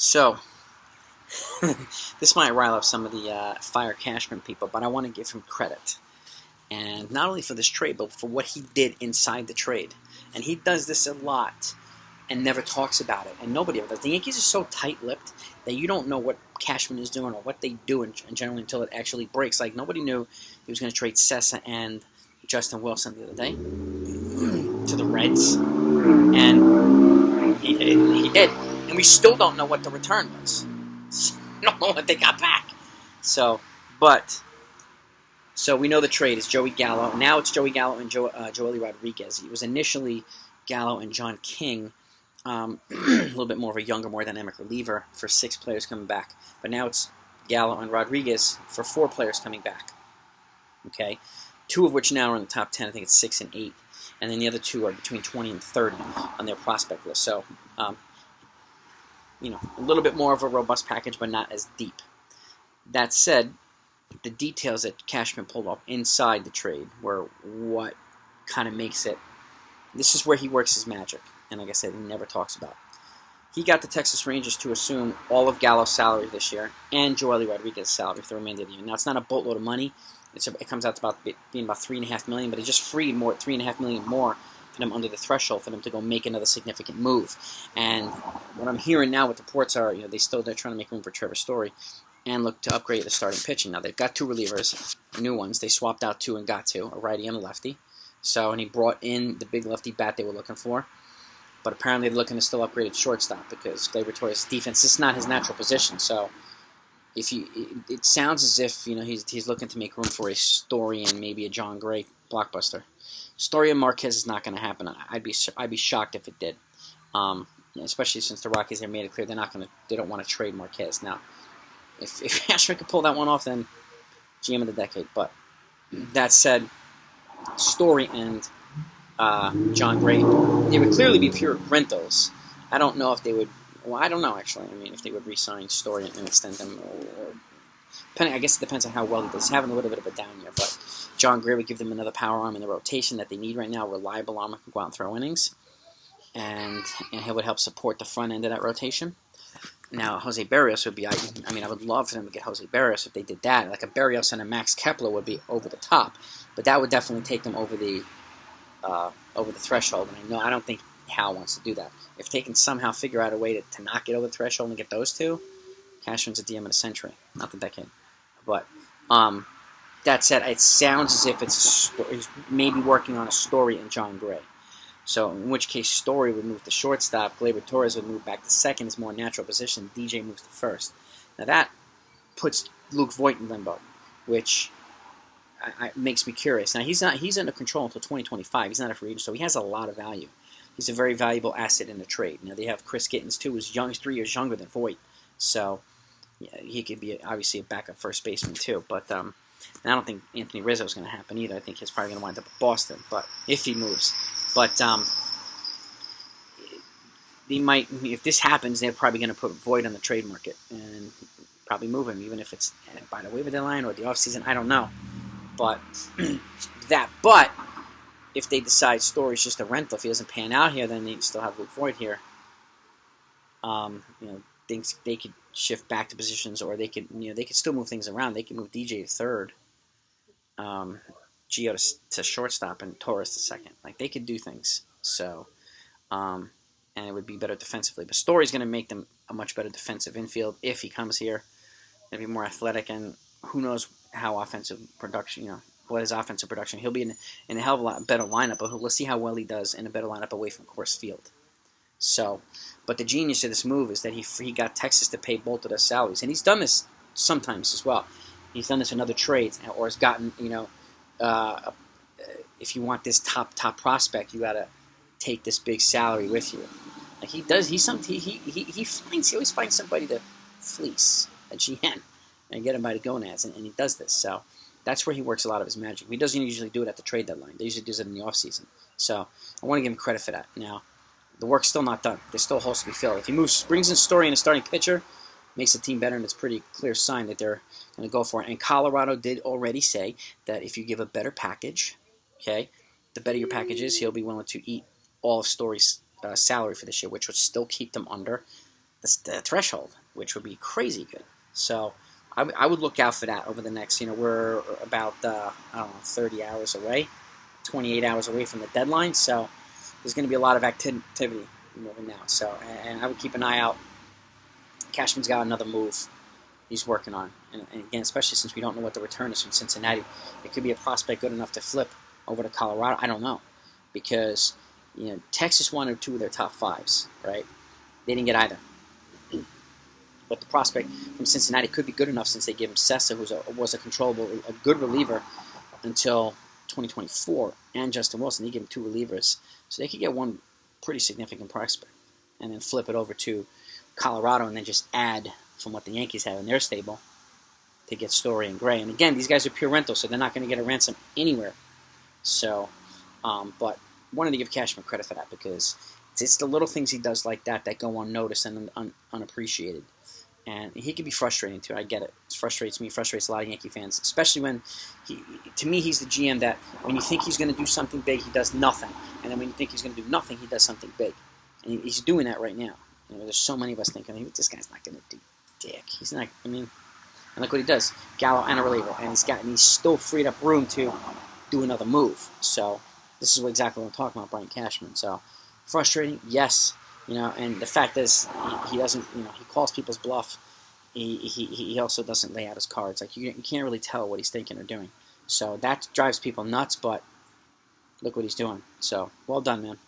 So, this might rile up some of the Fire Cashman people, but I want to give him credit. And not only for this trade, but for what he did inside the trade. And he does this a lot and never talks about it. And nobody ever does. The Yankees are so tight-lipped that you don't know what Cashman is doing or what they do in general until it actually breaks. Like, nobody knew he was going to trade Cessa and Justin Wilson the other day to the Reds. And he did. And we still don't know what the return was. We don't know what they got back. So we know the trade is Joey Gallo. And now it's Joey Gallo and Joely Rodriguez. It was initially Gallo and John King, a little bit more of a younger, more dynamic reliever for 6 players coming back. But now it's Gallo and Rodriguez for 4 players coming back. Okay, 2 of which now are in the top 10. I think it's 6 and 8. And then the other 2 are between 20 and 30 on their prospect list. So, a little bit more of a robust package, but not as deep. That said, the details that Cashman pulled off inside the trade were what kind of makes it. This is where he works his magic, and like I said, he never talks about it. He got the Texas Rangers to assume all of Gallo's salary this year and Joely Rodriguez's salary for the remainder of the year. Now, it's not a boatload of money. It comes out to being about $3.5 million, but it just freed $3.5 million more for them under the threshold for them to go make another significant move. And what I'm hearing now with reports are, they're trying to make room for Trevor Story and look to upgrade the starting pitching. Now, they've got 2 relievers, new ones. They swapped out 2 and got 2, a righty and a lefty. And he brought in the big lefty bat they were looking for. But apparently they're looking to still upgrade at shortstop because Gleyber Torres' defense is not his natural position. So it sounds as if he's looking to make room for a Story and maybe a John Gray blockbuster. Story and Marquez is not going to happen. I'd be shocked if it did. Especially since the Rockies have made it clear they don't want to trade Marquez. Now, if Cashman could pull that one off, then GM of the decade. But that said, Story and John Gray, they would clearly be pure rentals. I don't know if they would. Well, I don't know actually. I mean, if they would re-sign Story and extend them, or I guess it depends on how well he does. He's having a little bit of a down year, but John Gray would give them another power arm in the rotation that they need right now. A reliable arm who can go out and throw innings, and he would help support the front end of that rotation. Now, Jose Barrios would be. I would love for them to get Jose Barrios if they did that. Like a Barrios and a Max Kepler would be over the top, but that would definitely take them over the threshold. And I don't think Hal wants to do that. If they can somehow figure out a way to not get over the threshold and get those 2, Cashman's a DM of the century, not the decade. But that said, it sounds as if he's maybe working on a Story and John Gray. So in which case Story would move to shortstop, Gleyber Torres would move back to second, his more natural position, DJ moves to first. Now that puts Luke Voit in limbo, which makes me curious. Now he's under control until 2025. He's not a free agent, so he has a lot of value. He's a very valuable asset in the trade. Now they have Chris Gittens too, who's 3 years younger than Voit, so yeah, he could be obviously a backup first baseman too. But and I don't think Anthony Rizzo is going to happen either. I think he's probably going to wind up at Boston, but if he moves. But they might, if this happens, they're probably going to put Voit on the trade market and probably move him, even if it's by the waiver deadline or the offseason. I don't know. But if they decide Story's just a rental, if he doesn't pan out here, then they still have Luke Voit here. Things they could shift back to positions, or they could still move things around. They could move DJ to third, Gio to shortstop, and Torres to second. Like they could do things. So, and it would be better defensively. But Story's going to make them a much better defensive infield if he comes here. It'll be more athletic, and who knows how offensive production, what his offensive production. He'll be in a hell of a lot better lineup, but let's see how well he does in a better lineup away from Coors Field. So, but the genius of this move is that he got Texas to pay both of their salaries, and he's done this sometimes as well. He's done this in other trades, or has gotten, if you want this top prospect, you got to take this big salary with you. Like he does, he always finds somebody to fleece a GM and get him by the gonads, and he does this. So that's where he works a lot of his magic. He doesn't usually do it at the trade deadline. He usually does it in the offseason. So I want to give him credit for that. Now, the work's still not done. There's still holes to be filled. If he brings in Story and a starting pitcher, makes the team better, and it's a pretty clear sign that they're going to go for it. And Colorado did already say that if you give a better package, okay, the better your package is, he'll be willing to eat all of Story's salary for this year, which would still keep them under the threshold, which would be crazy good. So I would look out for that over the next, we're about, 30 hours away, 28 hours away from the deadline. So there's going to be a lot of activity moving now. So, and I would keep an eye out. Cashman's got another move he's working on. And again, especially since we don't know what the return is from Cincinnati, it could be a prospect good enough to flip over to Colorado. I don't know. Because, Texas wanted 2 of their top 5s, right? They didn't get either. But the prospect from Cincinnati could be good enough since they gave him Cessa, who was a good reliever until 2024, and Justin Wilson. They gave him 2 relievers. So they could get one pretty significant prospect and then flip it over to Colorado and then just add from what the Yankees have in their stable to get Story and Gray. And again, these guys are pure rentals, so they're not going to get a ransom anywhere. So, but wanted to give Cashman credit for that because it's the little things he does like that go unnoticed and unappreciated. And he can be frustrating too. I get it. It frustrates me. Frustrates a lot of Yankee fans, especially when to me, he's the GM that when you think he's going to do something big, he does nothing, and then when you think he's going to do nothing, he does something big, and he's doing that right now. There's so many of us thinking this guy's not going to do dick. He's not. And look what he does: Gallo and a reliever, and he's still freed up room to do another move. So this is exactly what I'm talking about, Brian Cashman. So frustrating, yes. And the fact is, he doesn't, he calls people's bluff. He also doesn't lay out his cards. Like, you can't really tell what he's thinking or doing. So that drives people nuts, but look what he's doing. So, well done, man.